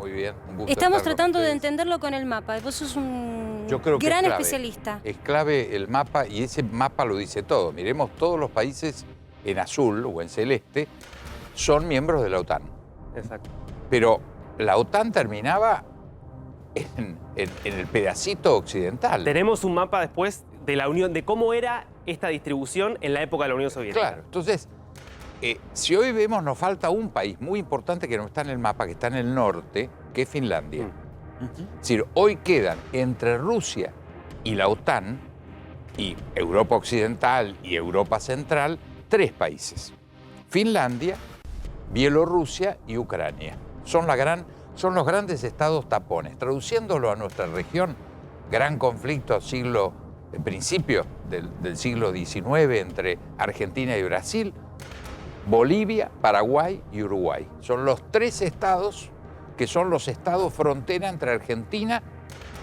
muy bien. Un gusto Estamos estar con tratando de ustedes. entenderlo con el mapa. Vos sos un Yo creo que gran es clave. especialista. Es clave el mapa y ese mapa lo dice todo. Miremos, todos los países en azul o en celeste son miembros de la OTAN. Exacto. Pero la OTAN terminaba en el pedacito occidental. Tenemos un mapa después de la Unión, de cómo era esta distribución en la época de la Unión Soviética. Claro, entonces, si hoy vemos, nos falta un país muy importante que no está en el mapa, que está en el norte, que es Finlandia. Es decir, hoy quedan entre Rusia y la OTAN, y Europa Occidental y Europa Central, 3 países. Finlandia, Bielorrusia y Ucrania. Son los grandes estados tapones. Traduciéndolo a nuestra región, gran conflicto principio del siglo XIX entre Argentina y Brasil, Bolivia, Paraguay y Uruguay. Son los 3 estados que son los estados frontera entre Argentina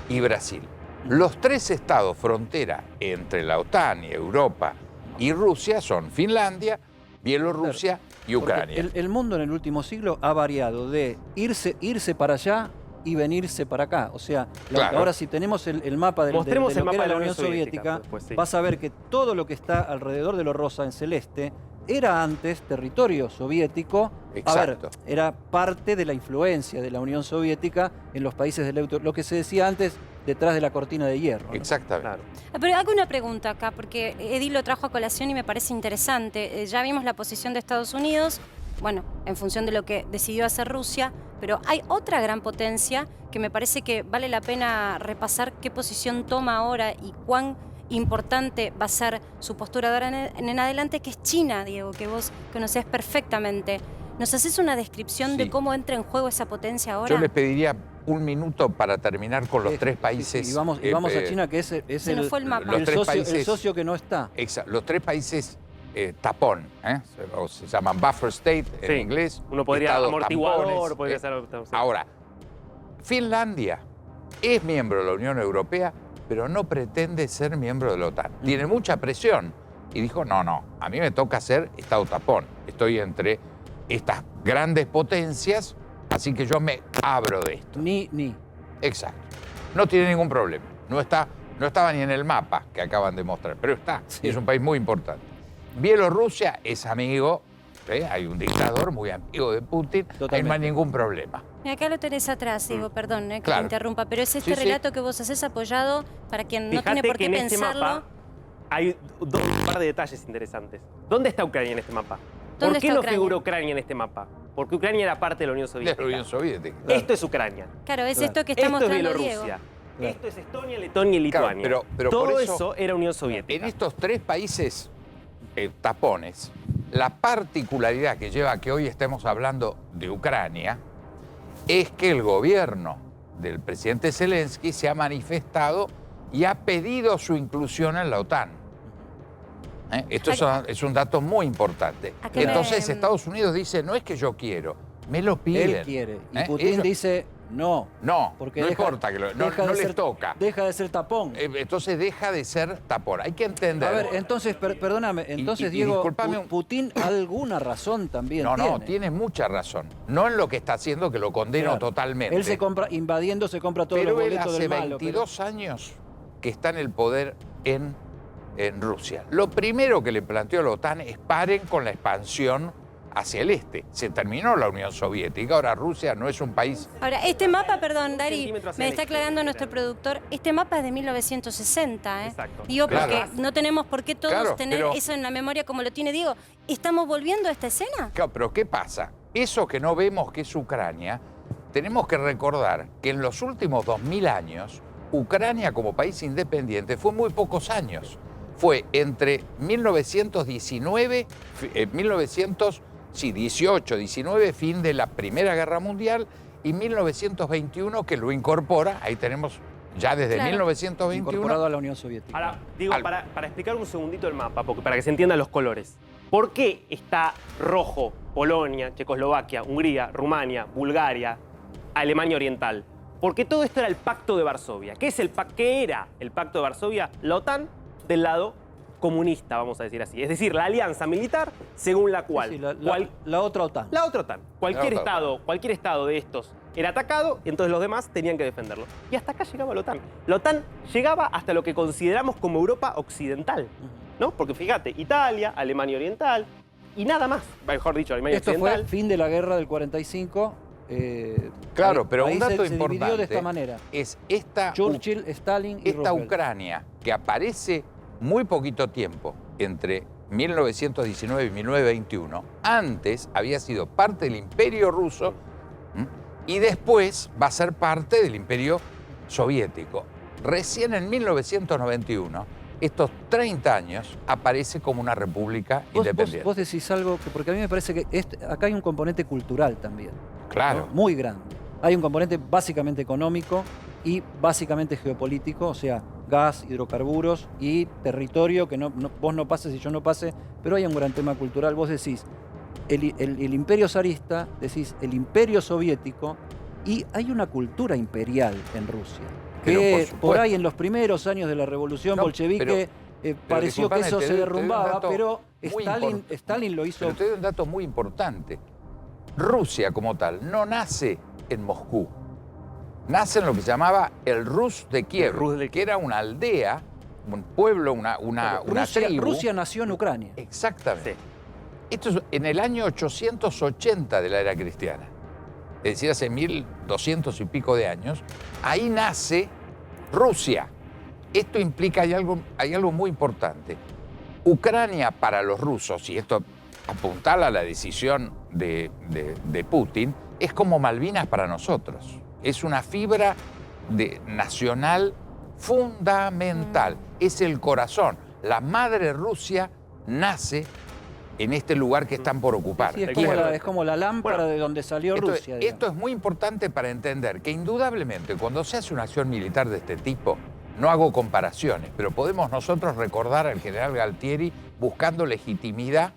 y Brasil. Los 3 estados frontera entre la OTAN y Europa y Rusia son Finlandia, Bielorrusia y Ucrania. El mundo en el último siglo ha variado de irse para allá y venirse para acá. O sea, Claro. ahora si tenemos el mapa de lo Mostremos que el mapa era de la Unión Soviética, después, sí. vas a ver que todo lo que está alrededor de lo rosa en celeste era antes territorio soviético. Exacto. A ver, era parte de la influencia de la Unión Soviética en los países del lo que se decía antes, detrás de la cortina de hierro, ¿no? Exactamente. Claro. Pero hago una pregunta acá, porque Eddie lo trajo a colación y me parece interesante. Ya vimos la posición de Estados Unidos, bueno, en función de lo que decidió hacer Rusia, pero hay otra gran potencia que me parece que vale la pena repasar qué posición toma ahora y cuán importante va a ser su postura de ahora en adelante, que es China, Diego, que vos conocés perfectamente. ¿Nos haces una descripción de Sí. cómo entra en juego esa potencia ahora? Yo les pediría un minuto para terminar con los 3 países. Y vamos a China, que es Se nos fue el mapa. los el 3 socio, el países, socio que no está. los 3 países tapón, o se llaman buffer state en Sí. inglés. Uno podría estados amortiguador, tampones, podría ser. Ahora, Finlandia es miembro de la Unión Europea, pero no pretende ser miembro de la OTAN. Tiene mucha presión y dijo, no, a mí me toca ser estado tapón. Estoy entre estas grandes potencias, así que yo me abro de esto. Ni. Exacto. No tiene ningún problema. No estaba ni en el mapa que acaban de mostrar, pero está. Sí. Es un país muy importante. Bielorrusia es amigo, hay un dictador muy amigo de Putin, Totalmente. no hay ningún problema. Y acá lo tenés atrás, Diego, perdón que Claro. te interrumpa, pero es este Sí, sí. relato que vos haces apoyado para quien no Fíjate tiene por que qué en este pensarlo. mapa hay un par de detalles interesantes. ¿Dónde está Ucrania en este mapa? ¿Dónde ¿Por qué está no Ucrania? figura Ucrania en este mapa? Porque Ucrania era parte de la Unión De Soviética. la Unión Soviética. Esto es Ucrania. Claro, es Claro. esto que está Esto es mostrando Bielorrusia. Diego. Claro. Esto es Estonia, Letonia y Claro, Lituania. pero Todo por eso, eso era Unión Soviética. En estos 3 países tapones, la particularidad que lleva a que hoy estemos hablando de Ucrania es que el gobierno del presidente Zelensky se ha manifestado y ha pedido su inclusión en la OTAN. Esto es un dato muy importante. ¿A qué Entonces me- Estados Unidos dice, no es que yo quiero, me lo piden. Él quiere. Y ¿Eh? Putin Ellos- dice no. No, Porque no deja- importa, que no deja de les ser- toca. Deja de ser tapón. Entonces deja de ser tapón. Hay que entender. A ver, entonces, perdóname, entonces, y Diego, disculpame Putin alguna razón también No, tiene. tiene mucha razón. No en lo que está haciendo, que lo condeno Claro. totalmente. Él se compra, invadiendo, se compra todos pero los él boletos hace del malo. 22 años que está en el poder en Rusia. Lo primero que le planteó la OTAN es paren con la expansión hacia el este. Se terminó la Unión Soviética, ahora Rusia no es un país... Ahora, este mapa, perdón, Dari, centímetro hacia me la está izquierda. aclarando nuestro productor, este mapa es de 1960, ¿eh? Exacto. Digo, Claro. porque no tenemos por qué todos Claro, tener pero- eso en la memoria como lo tiene Diego. ¿Estamos volviendo a esta escena? Claro, pero ¿qué pasa? Eso que no vemos que es Ucrania, tenemos que recordar que en los últimos 2000 años, Ucrania como país independiente fue muy pocos años. Fue entre 1919, 18, 19, fin de la Primera Guerra Mundial, y 1921 que lo incorpora, ahí tenemos ya desde Claro. 1921. Incorporado a la Unión Soviética. Ahora, digo, Algo. para explicar un segundito el mapa, porque para que se entiendan los colores. ¿Por qué está rojo Polonia, Checoslovaquia, Hungría, Rumania, Bulgaria, Alemania Oriental? Porque todo esto era el Pacto de Varsovia. ¿Qué era el Pacto de Varsovia? La OTAN del lado comunista, vamos a decir así. Es decir, la alianza militar según la cual Sí, la otra OTAN. la otra OTAN. Cualquier La otra estado de estos era atacado y entonces los demás tenían que defenderlo. Y hasta acá llegaba la OTAN. La OTAN llegaba hasta lo que consideramos como Europa occidental, ¿no? Porque fíjate, Italia, Alemania Oriental y nada más, mejor dicho, Alemania Esto Occidental. fue el fin de la guerra del 45. Claro, pero un dato se dividió importante de esta manera. es esta Churchill, Stalin y esta Roosevelt. Ucrania, que aparece muy poquito tiempo, entre 1919 y 1921, antes había sido parte del Imperio Ruso y después va a ser parte del Imperio Soviético. Recién en 1991, estos 30 años, aparece como una república independiente. Vos decís algo, porque a mí me parece que acá hay un componente cultural también. Claro. ¿no? Muy grande. Hay un componente básicamente económico y básicamente geopolítico, o sea, gas, hidrocarburos y territorio, que vos no pases y yo no pase, pero hay un gran tema cultural. Vos decís el imperio zarista, decís el imperio soviético, y hay una cultura imperial en Rusia. Pero Que por por ahí en los primeros años de la revolución No, bolchevique pareció que disculpame, eso te se doy un derrumbaba, dato pero muy Stalin lo hizo. Pero te doy un dato muy importante. Rusia como tal no nace en Moscú. Nace en lo que se llamaba el Rus de Kiev, que era una aldea, un pueblo, una tribu. Rusia nació en Ucrania. Exactamente. Sí. Esto es en el año 880 de la era cristiana. Es decir, hace 1200 y pico de años. Ahí nace Rusia. Esto implica, hay algo muy importante. Ucrania para los rusos, y esto apuntala a la decisión de Putin, es como Malvinas para nosotros. Es una fibra nacional fundamental. Es el corazón. La madre Rusia nace en este lugar que están por ocupar. Sí, es como la lámpara de donde salió Rusia. Esto es muy importante para entender que indudablemente cuando se hace una acción militar de este tipo, no hago comparaciones, pero podemos nosotros recordar al general Galtieri buscando legitimidad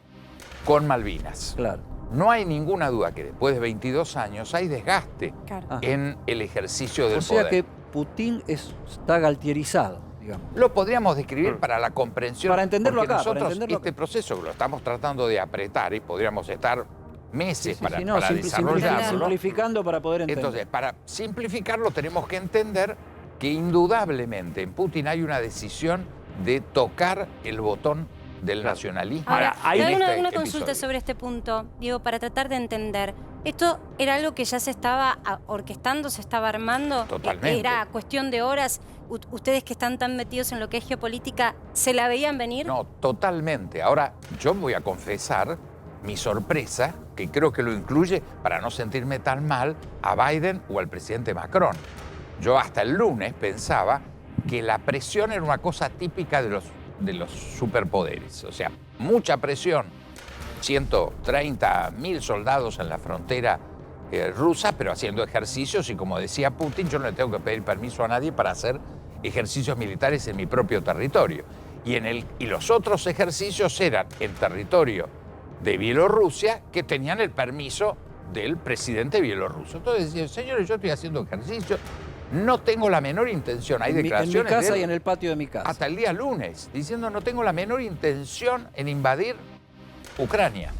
con Malvinas. Claro. No hay ninguna duda que después de 22 años hay desgaste Claro. en el ejercicio del O sea poder. que Putin está galtierizado, digamos. Lo podríamos describir para la comprensión. Para entenderlo porque acá, para nosotros entenderlo este acá. proceso lo estamos tratando de apretar y podríamos estar meses para simplificarlo. desarrollarlo. Simplificando para poder entender. Entonces, para simplificarlo tenemos que entender que indudablemente en Putin hay una decisión de tocar el botón del nacionalismo. Ahora, hay te hago en una este consulta episodio. sobre este punto, Diego, para tratar de entender. ¿Esto era algo que ya se estaba orquestando, se estaba armando? Totalmente. ¿Era cuestión de horas? ¿Ustedes que están tan metidos en lo que es geopolítica, se la veían venir? No, totalmente. Ahora, yo voy a confesar mi sorpresa, que creo que lo incluye, para no sentirme tan mal, a Biden o al presidente Macron. Yo hasta el lunes pensaba que la presión era una cosa típica de los superpoderes. O sea, mucha presión, 130.000 soldados en la frontera rusa, pero haciendo ejercicios y como decía Putin, yo no le tengo que pedir permiso a nadie para hacer ejercicios militares en mi propio territorio. Y los otros ejercicios eran en territorio de Bielorrusia, que tenían el permiso del presidente bielorruso. Entonces decían, señores, yo estoy haciendo ejercicio, no tengo la menor intención. Hay declaraciones en mi casa de él y en el patio de mi casa. hasta el día lunes, diciendo no tengo la menor intención en invadir Ucrania.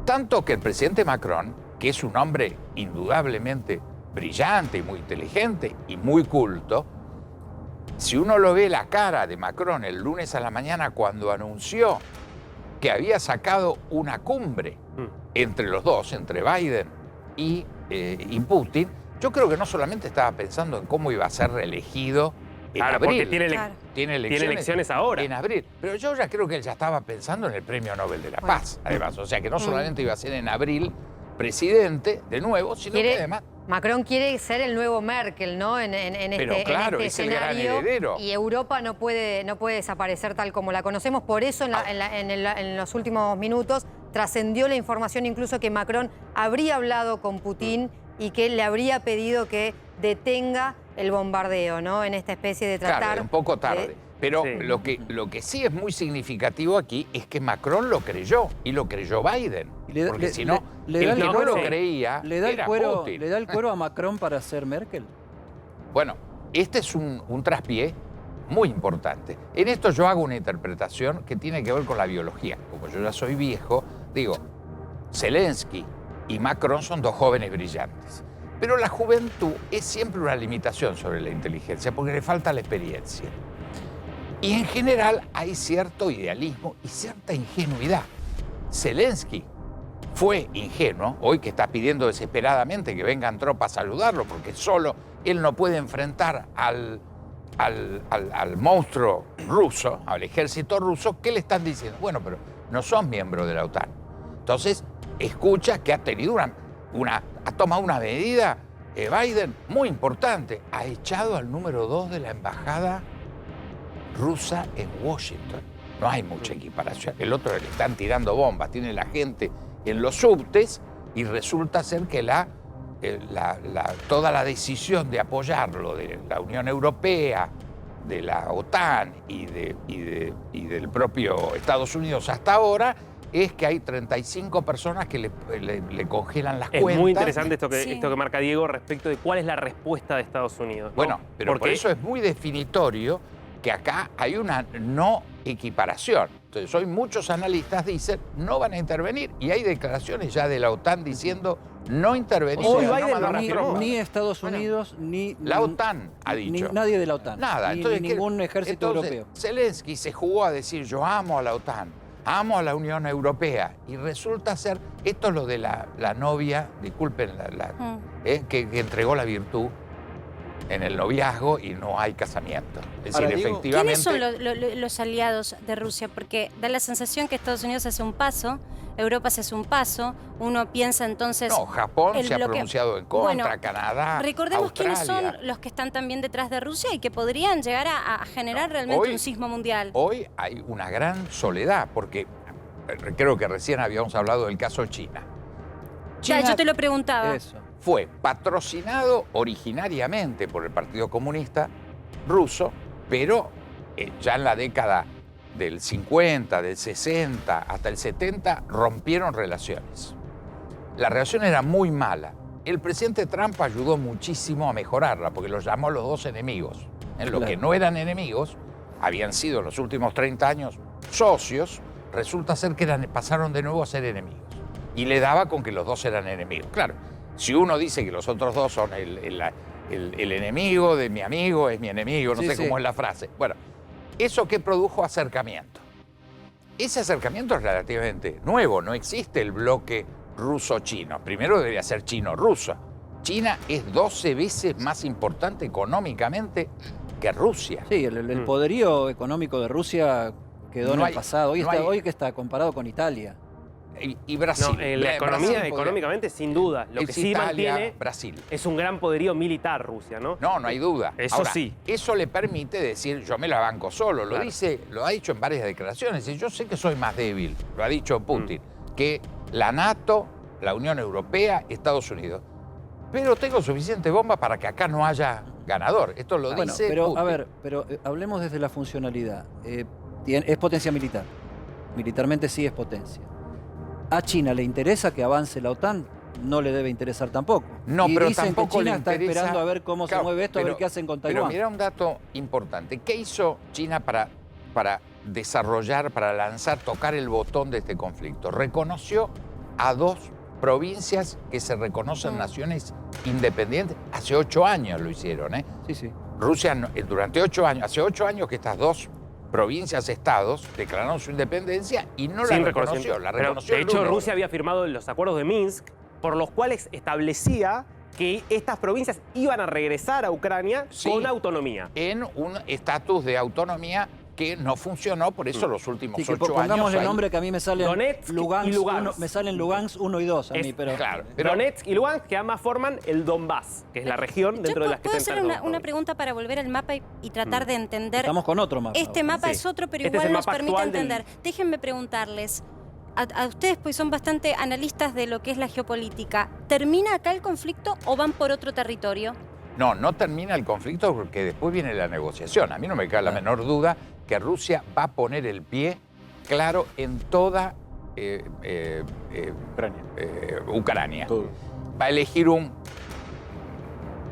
Tanto que el presidente Macron, que es un hombre indudablemente brillante y muy inteligente y muy culto, si uno lo ve la cara de Macron el lunes a la mañana cuando anunció que había sacado una cumbre entre los dos, entre Biden y Putin, yo creo que no solamente estaba pensando en cómo iba a ser reelegido en Claro, abril. porque Claro. Tiene elecciones ahora. En abril. Pero yo ya creo que él ya estaba pensando en el Premio Nobel de la Paz, además. O sea, que no solamente iba a ser en abril presidente, de nuevo, sino que además... Macron quiere ser el nuevo Merkel, ¿no? Pero claro, este es el gran escenario. heredero. Y Europa no puede desaparecer tal como la conocemos. Por eso en los últimos minutos trascendió la información incluso que Macron habría hablado con Putin y que le habría pedido que detenga el bombardeo, ¿no? En esta especie de tratar... Claro, un poco tarde. Pero Sí. lo que sí es muy significativo aquí es que Macron lo creyó y lo creyó Biden. Porque si no, le da el que el no lo cuero- creía ¿Le da, era Putin. ¿Le da el cuero a Macron para ser Merkel? Bueno, este es un traspié muy importante. En esto yo hago una interpretación que tiene que ver con la biología. Como yo ya soy viejo, digo, Zelensky y Macron son dos jóvenes brillantes. Pero la juventud es siempre una limitación sobre la inteligencia porque le falta la experiencia. Y en general hay cierto idealismo y cierta ingenuidad. Zelensky fue ingenuo, hoy que está pidiendo desesperadamente que vengan tropas a saludarlo porque solo él no puede enfrentar al monstruo ruso, al ejército ruso. ¿Qué le están diciendo? Bueno, pero no son miembros de la OTAN. Entonces, escucha que ha tenido ha tomado una medida, Biden, muy importante. Ha echado al número 2 de la embajada rusa en Washington. No hay mucha equiparación. El otro le están tirando bombas, tiene la gente en los subtes y resulta ser que toda la decisión de apoyarlo de la Unión Europea, de la OTAN y del propio Estados Unidos hasta ahora es que hay 35 personas que le congelan las cuentas. Es muy interesante esto Sí. que marca Diego respecto de cuál es la respuesta de Estados Unidos, ¿no? Bueno, pero por Porque eso es muy definitorio que acá hay una no equiparación. Entonces, hoy muchos analistas dicen no van a intervenir y hay declaraciones ya de la OTAN diciendo no intervenir. Hoy no Biden mandar lo las ni, tropas. ni Estados Unidos, ni La OTAN ha ni dicho. nadie de la OTAN. Nada. Ni Entonces, ningún ejército entonces, europeo. Zelensky se jugó a decir yo amo a la OTAN, amo a la Unión Europea y resulta ser, esto es lo de la novia, disculpen, que entregó la virtud en el noviazgo y no hay casamiento. Es Ahora, decir, digo, efectivamente... ¿Quiénes son los aliados de Rusia? Porque da la sensación que Estados Unidos hace un paso, Europa hace un paso, uno piensa entonces... No, Japón el se ha bloqueo. pronunciado en contra, Bueno, Canadá, recordemos quiénes Australia. son los que están también detrás de Rusia y que podrían llegar a generar realmente hoy- un sismo mundial. Hoy hay una gran soledad, porque creo que recién habíamos hablado del caso China. Ya, yo te lo preguntaba. Eso. Fue patrocinado originariamente por el Partido Comunista ruso, pero ya en la década del 50, del 60 hasta el 70 rompieron relaciones. La relación era muy mala. El presidente Trump ayudó muchísimo a mejorarla porque los llamó los dos enemigos. En lo Claro. que no eran enemigos, habían sido en los últimos 30 años socios, resulta ser que pasaron de nuevo a ser enemigos. Y le daba con que los dos eran enemigos. Claro, si uno dice que los otros dos son el enemigo de mi amigo, es mi enemigo, no Sí, sé sí. cómo es la frase. Bueno, ¿eso qué produjo? Acercamiento. Ese acercamiento es relativamente nuevo, no existe el bloque ruso-chino. Primero debería ser chino-ruso. China es 12 veces más importante económicamente que Rusia. Sí, el poderío económico de Rusia quedó en No el hay- pasado. no hay- Hoy que está comparado con Italia. Y Brasil. No, la economía, Brasil podría- económicamente, sin duda. Lo que es sí Italia, mantiene Brasil. es un gran poderío militar Rusia, ¿no? No, no hay duda. Eso Ahora, sí. Eso le permite decir, yo me la banco solo. Claro. Lo ha dicho en varias declaraciones. Y yo sé que soy más débil, lo ha dicho Putin, que la NATO, la Unión Europea, Estados Unidos. Pero tengo suficiente bomba para que acá no haya ganador. Esto lo Bueno, dice pero Putin. a ver, hablemos desde la funcionalidad. Es potencia militar. Militarmente sí es potencia. ¿A China le interesa que avance la OTAN? No le debe interesar tampoco. No, y pero dicen tampoco que China le está interesa- esperando a ver cómo Claro, se mueve esto, a ver qué hacen con Pero Taiwán. mira un dato importante. ¿Qué hizo China para desarrollar, para lanzar, tocar el botón de este conflicto? Reconoció a dos provincias que se reconocen naciones independientes. Hace 8 años lo hicieron, ¿eh? Sí, sí. Rusia, durante 8 años, hace 8 años que estas dos provincias, estados, declararon su independencia y no la Sin reconoció. reconocimiento. La Pero, reconoció de el hecho, lunes. Rusia había firmado los acuerdos de Minsk, por los cuales establecía que estas provincias iban a regresar a Ucrania Sí. con autonomía. En un estatus de autonomía que no funcionó, por eso los últimos Sí, que 8 años. pongámosle hay- nombre que a mí me salen Donetsk y Lugansk, Lugansk. me salen Lugansk 1 y 2 a mí, pero Claro, pero Donetsk y Lugansk, que además forman el Donbass, que es la región dentro de las que ¿Puedo se hacer encuentran una pregunta para volver al mapa y tratar de entender? estamos con otro mapa. Este ahora. mapa Sí. es otro, pero Este es igual el nos mapa permite actual del- entender. Déjenme preguntarles, a ustedes pues son bastante analistas de lo que es la geopolítica. ¿Termina acá el conflicto o van por otro territorio? no termina el conflicto porque después viene la negociación. A mí no me cabe la menor duda que Rusia va a poner el pie claro en toda Ucrania. Va a elegir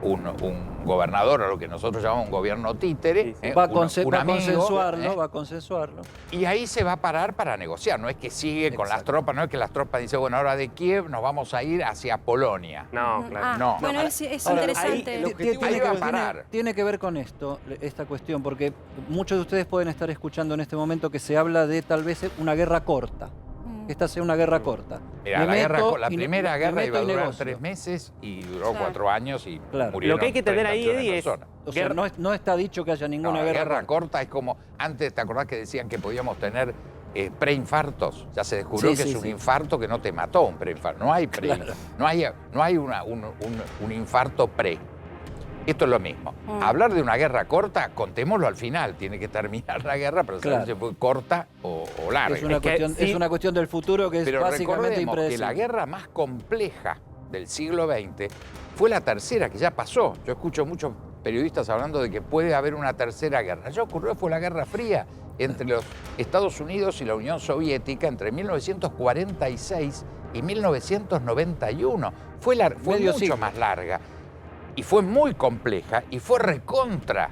un gobernador, o lo que nosotros llamamos un gobierno títere, Sí, sí. Va a un amigo, consensuarlo, va a consensuarlo. y ahí se va a parar para negociar. No es que sigue con las Exacto. tropas, no es que las tropas dicen, bueno, ahora de Kiev nos vamos a ir hacia Polonia. No, claro. No. Bueno, No, es ahora, interesante. ahí el objetivo ahí que va a ver- parar. tiene que ver con esta cuestión, porque muchos de ustedes pueden estar escuchando en este momento que se habla de tal vez una guerra corta. Que esta sea una guerra corta. Mira, Me meto la y- primera me guerra meto iba a y durar negocio. 3 meses y duró Claro. 4 años y Claro. murieron Lo que hay que tener 30 ahí, millones de Eddie, es personas. O sea, no está dicho que haya ninguna No, la guerra. guerra corta es como, antes te acordás que decían que podíamos tener preinfartos, ya se descubrió Sí, que sí, es un sí. infarto que no te mató, un preinfarto, no hay pre, Claro. no hay un infarto pre. Esto es lo mismo. Hablar de una guerra corta, contémoslo al final, tiene que terminar la guerra, pero Claro. saber si fue corta o larga. Es una, Es que cuestión, sí. es una cuestión del futuro que es Pero básicamente recordemos que impredecible. la guerra más compleja del siglo XX fue la tercera, que ya pasó. Yo escucho muchos periodistas hablando de que puede haber una tercera guerra. Ya ocurrió, fue la Guerra Fría entre los Estados Unidos y la Unión Soviética entre 1946 y 1991. Fue Medio mucho siglo. más larga y fue muy compleja y fue recontra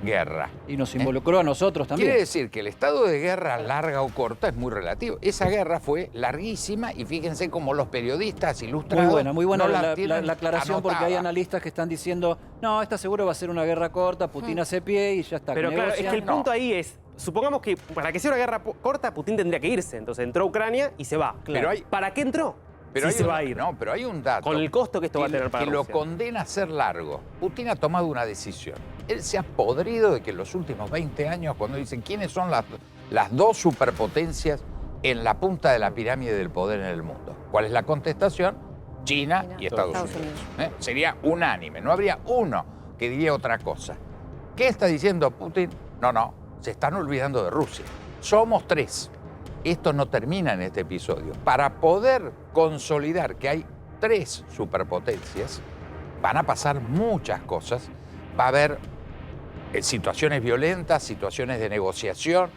guerra. Y nos involucró a nosotros también. Quiere decir que el estado de guerra larga o corta es muy relativo. Esa guerra fue larguísima y fíjense cómo los periodistas ilustrados Muy buena no la tienen aclaración porque hay anotada. analistas que están diciendo, no, esta seguro va a ser una guerra corta, Putin hace pie y ya está. Pero claro, es que el negocian. punto ahí es, supongamos que para que sea una guerra corta, Putin tendría que irse. Entonces entró a Ucrania y se va. Pero hay- ¿Para qué entró? Pero si hay se un- va a ir. No, pero hay un dato. Con el costo que esto va a tener para que lo Rusia. condena a ser largo. Putin ha tomado una decisión. Él se ha podrido de que en los últimos 20 años, cuando dicen quiénes son las dos superpotencias en la punta de la pirámide del poder en el mundo. ¿Cuál es la contestación? China y Estados Unidos. Sería unánime. No habría uno que diría otra cosa. ¿Qué está diciendo Putin? No, se están olvidando de Rusia. Somos 3. Esto no termina en este episodio. Para poder consolidar que hay 3 superpotencias, van a pasar muchas cosas. Va a haber situaciones violentas, situaciones de negociación,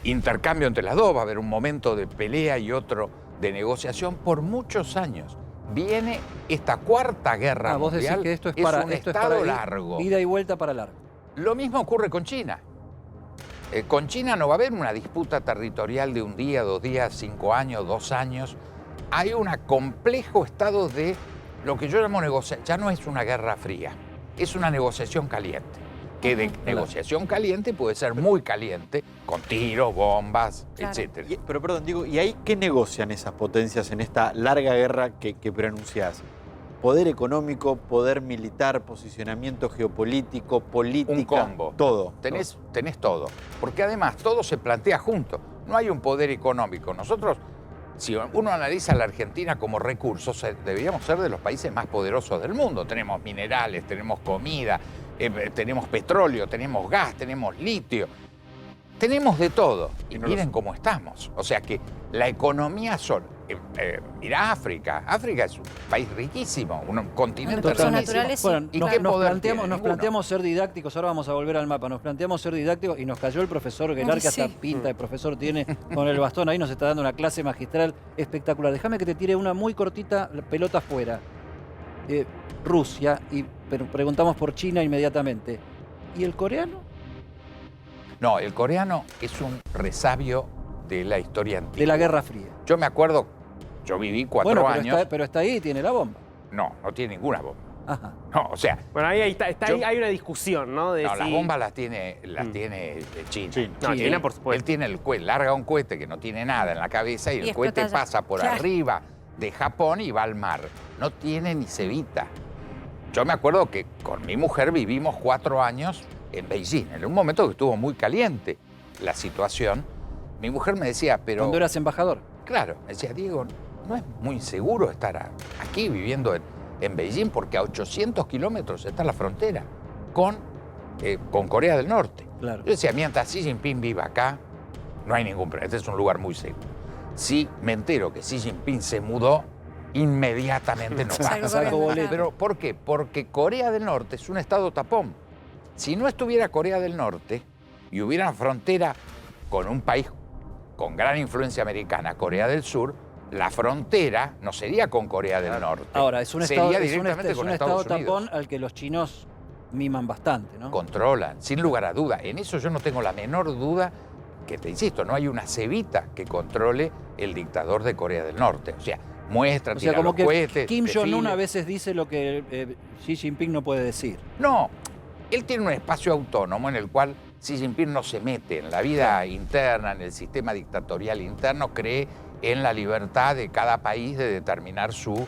intercambio entre las dos. Va a haber un momento de pelea y otro de negociación por muchos años. Viene esta cuarta guerra Vos mundial. decís que esto es para, un esto es estado para largo. ida y vuelta para largo. Lo mismo ocurre con China. Con China no va a haber una disputa territorial de un día, 2 días, 5 años, 2 años. Hay un complejo estado de lo que yo llamo negociación. Ya no es una guerra fría, es una negociación caliente. Que de negociación caliente puede ser muy caliente, con tiros, bombas, Claro. etcétera. Pero perdón, digo, ¿y ahí qué negocian esas potencias en esta larga guerra que preanunciás? Poder económico, poder militar, posicionamiento geopolítico, política. Un combo. Todo. Tenés todo. Porque además todo se plantea junto. No hay un poder económico. Nosotros, si uno analiza la Argentina como recursos, deberíamos ser de los países más poderosos del mundo. Tenemos minerales, tenemos comida, tenemos petróleo, tenemos gas, tenemos litio. Tenemos de todo. Y no miren cómo estamos. O sea que la economía mirá África. África es un país riquísimo, un continente recursos riquísimo. naturales, sí. Bueno, ¿Y nos, qué nos poder planteamos, tiene? nos Ninguno. planteamos ser didácticos, ahora vamos a volver al mapa, nos planteamos ser didácticos y nos cayó el profesor Guelar, que hasta Sí. pinta de profesor tiene con el bastón, ahí nos está dando una clase magistral espectacular. Déjame que te tire una muy cortita, la pelota afuera. Rusia, y preguntamos por China inmediatamente. ¿Y el coreano? No, el coreano es un resabio de la historia antigua. De la Guerra Fría. Yo me acuerdo, yo viví 4 Bueno, años. pero está ahí y tiene la bomba. No tiene ninguna bomba. Ajá. No, o sea, Bueno, ahí está, Yo- ahí hay una discusión, ¿no? De no, las si- bombas las tiene China. China. No, Sí, China, Él- por supuesto. Él tiene el cohete, larga un cohete que no tiene nada en la cabeza y Y el cohete explota allá. pasa por Claro. arriba de Japón y va al mar. No tiene ni cevita. Yo me acuerdo que con mi mujer vivimos 4 años en Beijing, en un momento que estuvo muy caliente la situación. Mi mujer me decía, pero... Cuando eras embajador. Claro, me decía, Diego, no es muy seguro estar aquí viviendo en Beijing porque a 800 kilómetros está la frontera con Corea del Norte. Claro. Yo decía, mientras Xi Jinping viva acá, no hay ningún problema, este es un lugar muy seguro. Si me entero que Xi Jinping se mudó, inmediatamente nos Salgo pasa. corriendo, claro. ¿Pero por qué? Porque Corea del Norte es un estado tapón. Si no estuviera Corea del Norte y hubiera una frontera con un país con gran influencia americana, Corea del Sur, la frontera no sería con Corea del Norte. Ahora, es un sería estado, directamente es con un Estados estado Unidos. tapón al que los chinos miman bastante, ¿no? Controlan, sin lugar a duda. En eso yo no tengo la menor duda, que te insisto, no hay una cebita que controle el dictador de Corea del Norte. O sea, muestra, O sea, tira como los que cohetes, Kim Jong-un desfile. a veces dice lo que Xi Jinping no puede decir. No, él tiene un espacio autónomo en el cual Xi Jinping no se mete en la vida interna, en el sistema dictatorial interno, cree en la libertad de cada país de determinar su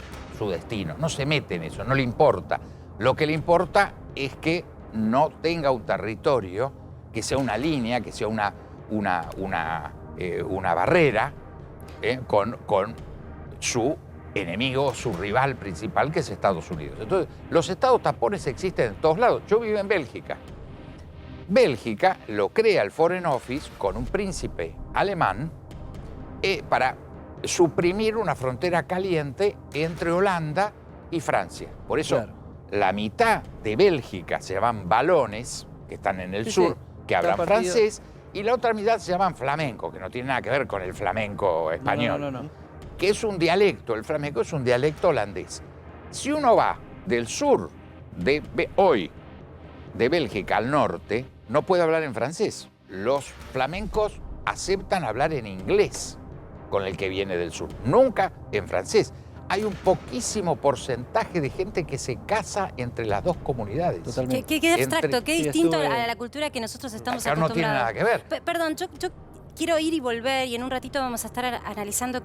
destino. No se mete en eso, no le importa. Lo que le importa es que no tenga un territorio, que sea una línea, que sea una barrera con su enemigo, su rival principal, que es Estados Unidos. Entonces, los estados tapones existen en todos lados. Yo vivo en Bélgica. Bélgica lo crea el Foreign Office con un príncipe alemán para suprimir una frontera caliente entre Holanda y Francia. Por eso, Claro. la mitad de Bélgica se llaman balones, que están en el Sí, sur, sí. que Está hablan partido. francés, y la otra mitad se llaman flamenco, que no tiene nada que ver con el flamenco español, No. que es un dialecto, el flamenco es un dialecto holandés. Si uno va del sur hoy de Bélgica al norte, no puede hablar en francés. Los flamencos aceptan hablar en inglés con el que viene del sur, nunca en francés. Hay un poquísimo porcentaje de gente que se casa entre las dos comunidades. Totalmente. Qué abstracto, qué sí, distinto estuve- a la cultura que nosotros estamos Acá no tiene acostumbrados. nada que ver. Perdón, yo quiero ir y volver y en un ratito vamos a estar analizando que